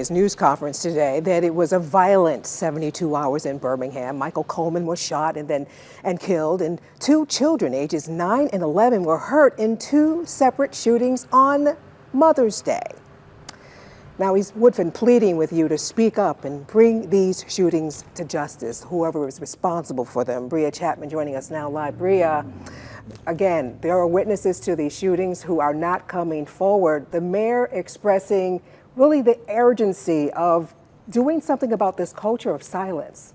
His news conference today that it was a violent 72 hours in Birmingham. Michael Coleman was shot and killed, and 2 children ages 9 and 11 were hurt in 2 separate shootings on Mother's Day. Now he's Woodfin pleading with you to speak up and bring these shootings to justice, whoever is responsible for them. Bria Chapman joining us now live. Bria, again, there are witnesses to these shootings who are not coming forward. The mayor expressing really the urgency of doing something about this culture of silence.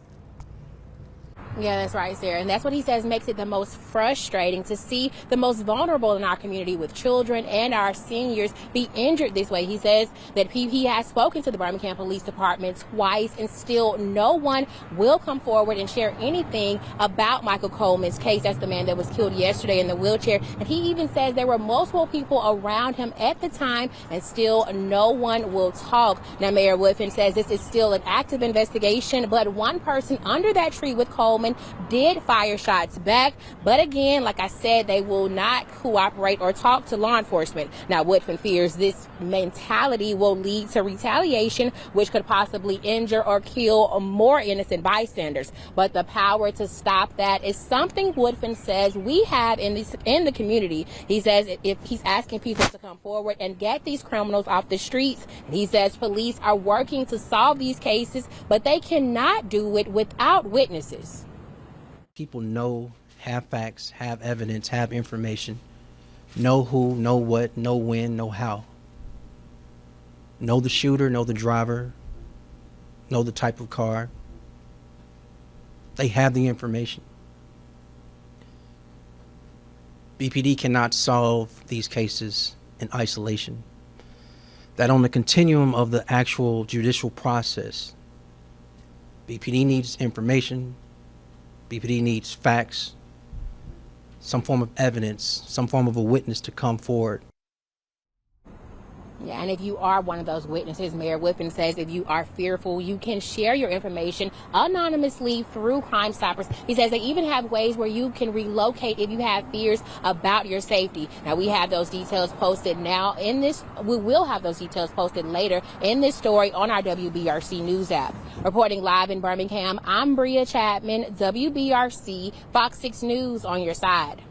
Yeah, that's right, Sarah. And that's what he says makes it the most frustrating to see the most vulnerable in our community with children and our seniors be injured this way. He says that he has spoken to the Birmingham Police Department twice and still no one will come forward and share anything about Michael Coleman's case. That's the man that was killed yesterday in the wheelchair. And he even says there were multiple people around him at the time and still no one will talk. Now, Mayor Woodfin says this is still an active investigation, but one person under that tree with Coleman did fire shots back. But again, like I said, they will not cooperate or talk to law enforcement. Now, Woodfin fears this mentality will lead to retaliation, which could possibly injure or kill more innocent bystanders. But the power to stop that is something Woodfin says we have in the community. He says if he's asking people to come forward and get these criminals off the streets. He says police are working to solve these cases, but they cannot do it without witnesses. People know, have facts, have evidence, have information, know who, know what, know when, know how. Know the shooter, know the driver, know the type of car. They have the information. BPD cannot solve these cases in isolation. That on the continuum of the actual judicial process, BPD needs information, BPD needs facts, some form of evidence, some form of a witness to come forward. Yeah, and if you are one of those witnesses, Mayor Woodfin says if you are fearful, you can share your information anonymously through Crime Stoppers. He says they even have ways where you can relocate if you have fears about your safety. Now, we have those details posted now in this. We will have those details posted later in this story on our WBRC News app. Reporting live in Birmingham, I'm Bria Chapman, WBRC, Fox 6 News on your side.